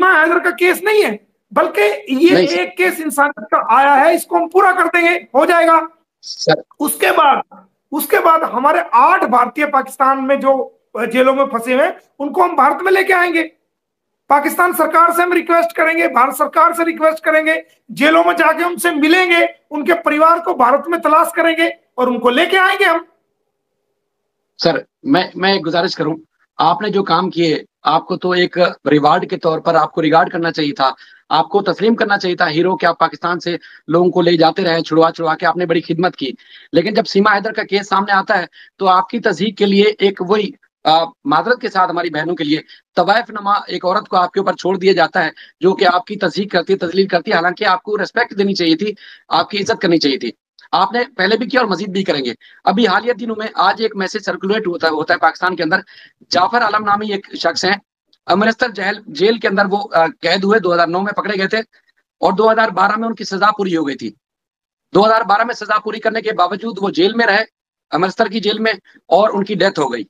सीमा हैदर का केस नहीं है, बल्कि ये एक केस इंसानियत का आया है, इसको हम पूरा कर देंगे, हो जाएगा सर। उसके बाद हमारे 8 भारतीय पाकिस्तान में जो जेलों में फंसे हुए हैं उनको हम भारत में लेके आएंगे। पाकिस्तान सरकार से हम रिक्वेस्ट करेंगे, भारत सरकार से रिक्वेस्ट करेंगे, जेलों में जाके उनसे मिलेंगे, उनके परिवार को भारत में तलाश करेंगे और उनको लेके आएंगे हम। सर मैं एक गुजारिश करूं, आपने जो काम किए, आपको तो एक रिवार्ड के तौर पर आपको रिगार्ड करना चाहिए था, आपको तस्लीम करना चाहिए था हीरो के, आप पाकिस्तान से लोगों को ले जाते रहे छुड़वा छुड़वा के, आपने बड़ी खिदमत की। लेकिन जब सीमा हैदर का केस सामने आता है तो आपकी तस्दीक के लिए एक वही मादरत के साथ हमारी बहनों के लिए तवायफ नमा एक औरत को आपके ऊपर छोड़ दिया जाता है जो कि आपकी तस्दीक करती है, तजलील करती है। हालांकि आपको रिस्पेक्ट देनी चाहिए थी, आपकी इज्जत करनी चाहिए थी, आपने पहले भी किया और मजीद भी करेंगे। अभी हालिया दिनों में आज एक मैसेज सर्कुलेट होता है पाकिस्तान के अंदर। जाफर आलम नामी एक शख्स है, अमृतसर जेल के अंदर वो कैद हुए, 2009 में पकड़े गए थे और 2012 में उनकी सजा पूरी हो गई थी। 2012 में सजा पूरी करने के बावजूद वो जेल में रहे, अमृतसर की जेल में, और उनकी डेथ हो गई।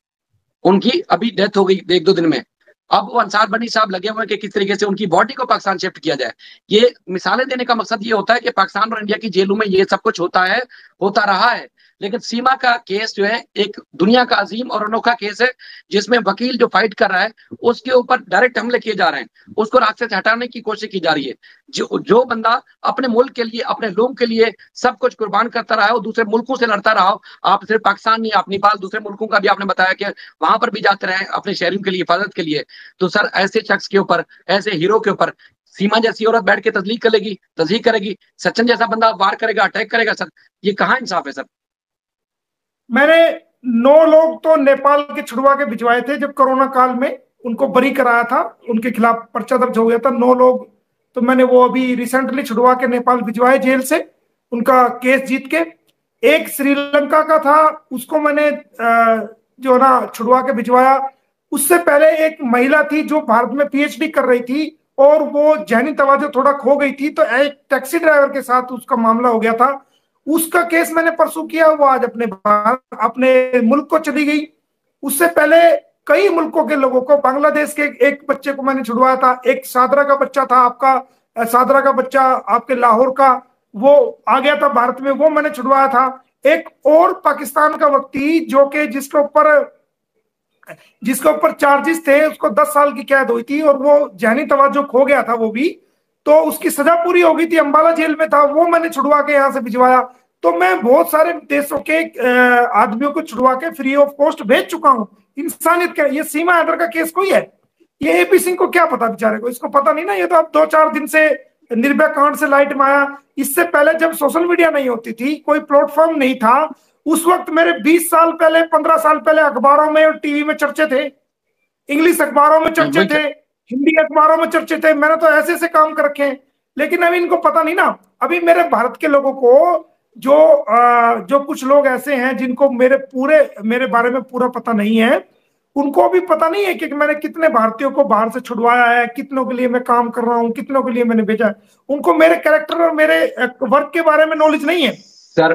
उनकी अभी डेथ हो गई 1-2 दिन में। अब वो अंसार बनी साहब लगे हुए हैं कि किस तरीके से उनकी बॉडी को पाकिस्तान शिफ्ट किया जाए। ये मिसालें देने का मकसद ये होता है कि पाकिस्तान और इंडिया की जेलों में ये सब कुछ होता है, होता रहा है। लेकिन सीमा का केस जो है एक दुनिया का अजीम और अनोखा केस है, जिसमें वकील जो फाइट कर रहा है उसके ऊपर डायरेक्ट हमले किए जा रहे हैं, उसको रास्ते से हटाने की कोशिश की जा रही है। जो बंदा अपने मुल्क के लिए, अपने लोगों के लिए सब कुछ कुर्बान करता रहा है, वो दूसरे मुल्कों से लड़ता रहा हो। आप सिर्फ पाकिस्तान नहीं, आप नेपाल, दूसरे मुल्कों का भी आपने बताया कि वहां पर भी जाते रहे अपने शहरियों के लिए, हिफाजत के लिए। तो सर ऐसे शख्स के ऊपर, ऐसे हीरो के ऊपर सीमा जैसी औरत बैठ के तस्दीक करेगी, सचिन जैसा बंदा वार करेगा, अटैक करेगा, सर ये कहाँ इंसाफ है? सर मैंने 9 लोग तो नेपाल के छुड़वा के भिजवाए थे जब कोरोना काल में, उनको बरी कराया था, उनके खिलाफ पर्चा दर्ज हो गया था। 9 लोग तो मैंने वो अभी रिसेंटली छुड़वा के नेपाल भिजवाए जेल से, उनका केस जीत के। एक श्रीलंका का था, उसको मैंने जो ना छुड़वा के भिजवाया। उससे पहले एक महिला थी जो भारत में पीएचडी कर रही थी और वो जहनी तवज्जो थोड़ा खो गई थी, तो एक टैक्सी ड्राइवर के साथ उसका मामला हो गया था। उसका केस मैंने परसों किया, वो आज अपने मुल्क को चली गई। उससे पहले कई मुल्कों के लोगों को, बांग्लादेश के एक बच्चे को मैंने छुड़वाया था, एक सादरा का बच्चा था आपका, सादरा का बच्चा आपके लाहौर का, वो आ गया था भारत में, वो मैंने छुड़वाया था। एक और पाकिस्तान का व्यक्ति जो कि जिसके ऊपर चार्जेस थे, उसको 10 साल की कैद हुई थी और वो जहनी तवज्जो खो गया था वो भी, तो उसकी सजा पूरी हो गई थी, अंबाला जेल में था, वो मैंने छुड़वा के यहाँ से भिजवाया। तो मैं बहुत सारे देशों के आदमियों को छुड़वा के फ्री ऑफ कॉस्ट भेज चुका हूँ। इंसानियत का ये सीमा हैदर का केस कोई है? ये एपी सिंह को क्या पता बेचारे को, इसको पता नहीं ना। ये तो अब 2-4 दिन से निर्भया कांड से लाइट में आया। इससे पहले जब सोशल मीडिया नहीं होती थी, कोई प्लेटफॉर्म नहीं था, उस वक्त मेरे 20 साल पहले, 15 साल पहले अखबारों में और टीवी में चर्चे थे, इंग्लिश अखबारों में चर्चे थे, हिंदी अखबारों में चर्चे थे। मैंने तो ऐसे ऐसे काम कर रखे हैं, लेकिन अभी इनको पता नहीं ना। अभी मेरे भारत के लोगों को जो कुछ लोग ऐसे हैं जिनको मेरे बारे में पूरा पता नहीं है, उनको भी पता नहीं है कि मैंने कितने भारतीयों को बाहर से छुड़वाया है, कितनों के लिए मैं काम कर रहा हूँ, कितनों के लिए मैंने भेजा है। उनको मेरे कैरेक्टर और मेरे वर्क के बारे में नॉलेज नहीं है सर।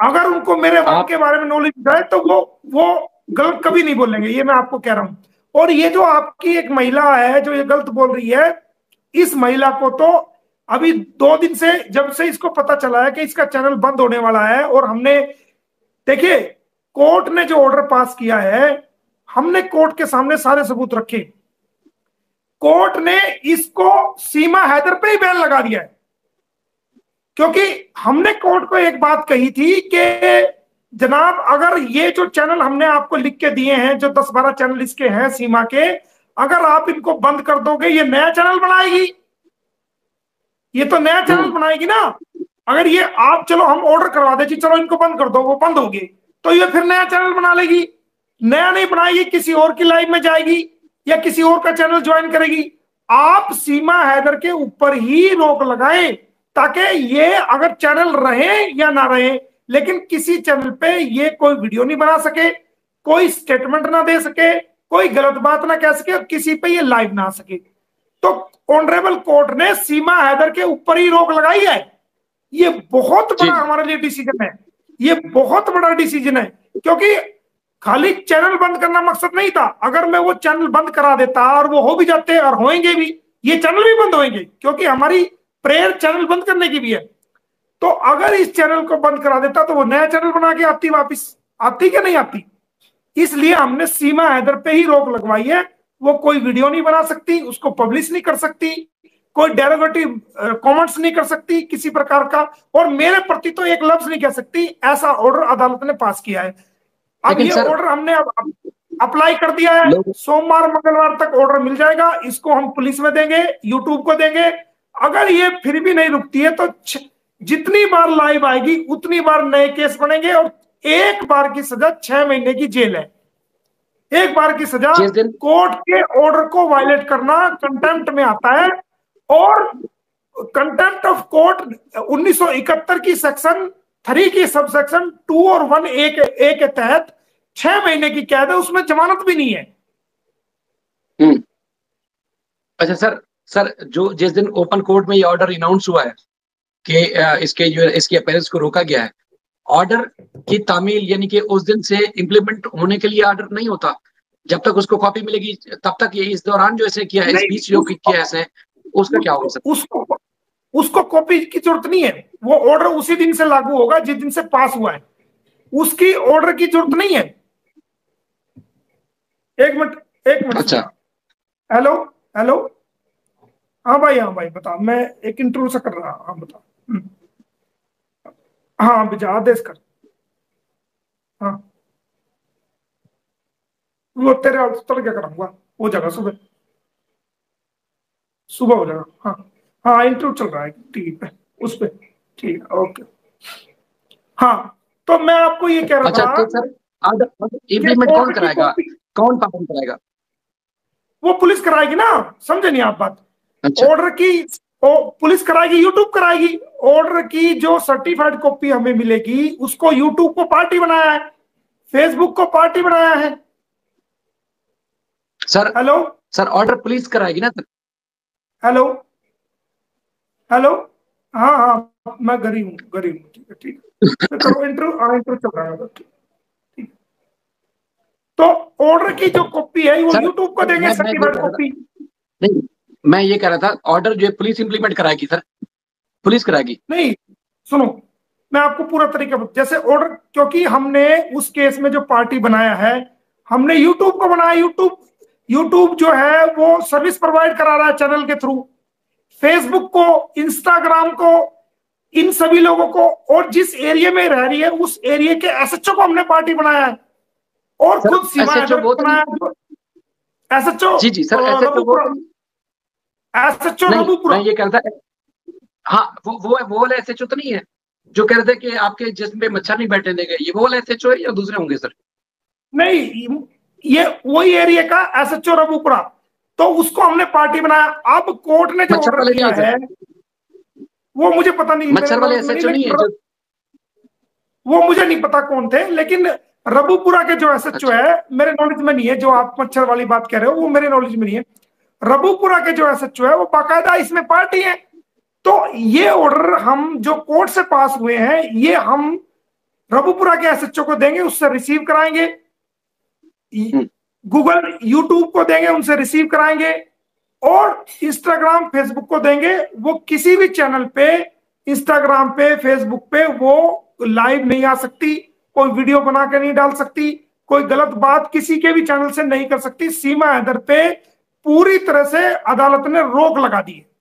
अगर उनको मेरे वर्क के बारे में नॉलेज है तो वो गलत कभी नहीं बोलेंगे, ये मैं आपको कह रहा हूं। और ये जो आपकी एक महिला है जो ये गलत बोल रही है, इस महिला को तो अभी 2 दिन से, जब से इसको पता चला है कि इसका चैनल बंद होने वाला है, और हमने, देखिए, कोर्ट ने जो ऑर्डर पास किया है, हमने कोर्ट के सामने सारे सबूत रखे। कोर्ट ने इसको सीमा हैदर पे ही बैन लगा दिया है, क्योंकि हमने कोर्ट को एक बात कही थी कि जनाब, अगर ये जो चैनल हमने आपको लिख के दिए हैं, जो 10-12 चैनल इसके हैं सीमा के, अगर आप इनको बंद कर दोगे, ये नया चैनल बनाएगी, ये तो नया चैनल बनाएगी ना। अगर ये आप, चलो हम ऑर्डर करवा दे जी, चलो इनको बंद कर दो, वो बंद होगी, तो ये फिर नया चैनल बना लेगी। नया नहीं बनाएगी, किसी और की लाइन में जाएगी या किसी और का चैनल ज्वाइन करेगी। आप सीमा हैदर के ऊपर ही रोक लगाएं, ताकि ये अगर चैनल रहे या ना रहे, लेकिन किसी चैनल पे ये कोई वीडियो नहीं बना सके, कोई स्टेटमेंट ना दे सके, कोई गलत बात ना कह सके, और किसी पे ये लाइव ना आ सके। तो ऑनरेबल कोर्ट ने सीमा हैदर के ऊपर ही रोक लगाई है। ये बहुत बड़ा हमारे लिए डिसीजन है, ये बहुत बड़ा डिसीजन है, क्योंकि खाली चैनल बंद करना मकसद नहीं था। अगर मैं वो चैनल बंद करा देता, और वो हो भी जाते और होंगे भी, ये चैनल भी बंद होंगे, क्योंकि हमारी प्रेयर चैनल बंद करने की भी है। तो अगर इस चैनल को बंद करा देता तो वो नया चैनल बना के आती, वापिस आती क्या नहीं आती। इसलिए हमने सीमा हैदर पे ही रोक लगवाई है। वो कोई वीडियो नहीं बना सकती, उसको पब्लिश नहीं कर सकती, कोई डेरोगेटिव कमेंट्स नहीं कर सकती किसी प्रकार का, और मेरे प्रति तो एक लफ्ज नहीं कह सकती। ऐसा ऑर्डर अदालत ने पास किया है। अब ये ऑर्डर हमने अब अप्लाई कर दिया है। सोमवार मंगलवार तक ऑर्डर मिल जाएगा। इसको हम पुलिस में देंगे, यूट्यूब को देंगे। अगर ये फिर भी नहीं रुकती है तो जितनी बार लाइव आएगी उतनी बार नए केस बनेंगे, और एक बार की सजा 6 महीने की जेल है। एक बार की सजा। कोर्ट के ऑर्डर को वायलेट करना कंटेम्प्ट में आता है, और कंटेम्प्ट ऑफ कोर्ट 1971 की सेक्शन 3 की सब सेक्शन 2 और 1 ए के तहत 6 महीने की कैद है, उसमें जमानत भी नहीं है। अच्छा सर जो जिस दिन ओपन कोर्ट में ये ऑर्डर अनाउंस हुआ है कि इसके अपीयरेंस को रोका गया है, ऑर्डर की तामील यानी कि उस दिन से इंप्लीमेंट होने के लिए ऑर्डर नहीं होता, जब तक उसको कॉपी मिलेगी तब तक। ये इस दौरान जो ऐसे किया है, इस बीच जो किया ऐसे, उसका क्या होगा सर? उसको कॉपी की जरूरत नहीं है। वो ऑर्डर उसी दिन से लागू होगा जिस दिन से पास हुआ है। उसकी ऑर्डर की जरूरत नहीं है। एक मिनट। अच्छा। Hello hello. हाँ भाई बता। मैं एक इंटरव्यू से कर रहा। हाँ बता। हाँ भेजा, आदेश कर। हाँ वो तेरे तड़ क्या कराऊंगा, हो जाएगा सुबह। सुबह हो जाएगा। हाँ हाँ इंटरव्यू चल रहा है, ठीक है उस पर। ठीक है ओके। हाँ तो मैं आपको ये कह रहा अच्छा, था। तो सर इम्प्लीमेंट कौन कराएगा, कौन पालन कराएगा? वो पुलिस कराएगी ना, समझे नहीं आप बात। अच्छा। ऑर्डर की पुलिस कराएगी, यूट्यूब कराएगी। ऑर्डर की जो सर्टिफाइड कॉपी हमें मिलेगी उसको यूट्यूब को पार्टी बनाया है, फेसबुक को पार्टी बनाया है। Sir hello sir order police कराएगी ना सर? Hello hello. हाँ हाँ मैं गरीब हूँ। ठीक है करो इंटरव्यू चल रहा है। ठीक। तो ऑर्डर की जो कॉपी है वो यूट्यूब को देंगे, सर्टिफाइड कॉपी। नहीं, मैं ये कह रहा था ऑर्डर जो है पुलिस इंप्लीमेंट कराएगी सर, पुलिस कराएगी। नहीं सुनो, मैं आपको पूरा तरीका जैसे ऑर्डर, क्योंकि हमने उस केस में जो पार्टी बनाया है हमने यूट्यूब को बनाया। यूट्यूब जो है वो सर्विस प्रोवाइड करा रहा है चैनल के थ्रू, फेसबुक को, इंस्टाग्राम को, इन सभी लोगों को। और जिस एरिया में रह रही है उस एरिया के एसएचओ को हमने पार्टी बनाया है, और खुद सीमा बनाया। एसएचओ जी सर, एसएचओ रबूपुरा। मैं ये कह रहा था, हाँ वो वाला एसएचओ तो नहीं है जो कह रहे थे कि आपके जिस्म पे मच्छर नहीं बैठने देंगे, ये वो वाला एसएचओ है या दूसरे होंगे सर? नहीं, ये वही एरिया का एसएचओ रबूपुरा। तो उसको हमने पार्टी बनाया। अब कोर्ट ने जो ऑर्डर किया है वो मुझे पता नहीं, मच्छर वाले एसएचओ नहीं है जो, वो मुझे नहीं पता कौन थे, लेकिन रबूपुरा के जो एसएचओ है मेरे नॉलेज में नहीं है। जो आप मच्छर वाली बात कह रहे हो वो मेरे नॉलेज में नहीं है। रबूपुरा के जो एसएचओ है वो बाकायदा इसमें पार्टी है। तो ये ऑर्डर हम जो कोर्ट से पास हुए हैं ये हम रबूपुरा के एसएचओ को देंगे, उससे रिसीव कराएंगे। गूगल यूट्यूब को देंगे, उनसे रिसीव कराएंगे। और इंस्टाग्राम फेसबुक को देंगे। वो किसी भी चैनल पे, इंस्टाग्राम पे, फेसबुक पे वो लाइव नहीं आ सकती, कोई वीडियो बना के नहीं डाल सकती, कोई गलत बात किसी के भी चैनल से नहीं कर सकती। सीमा हैदर पे पूरी तरह से अदालत ने रोक लगा दी है।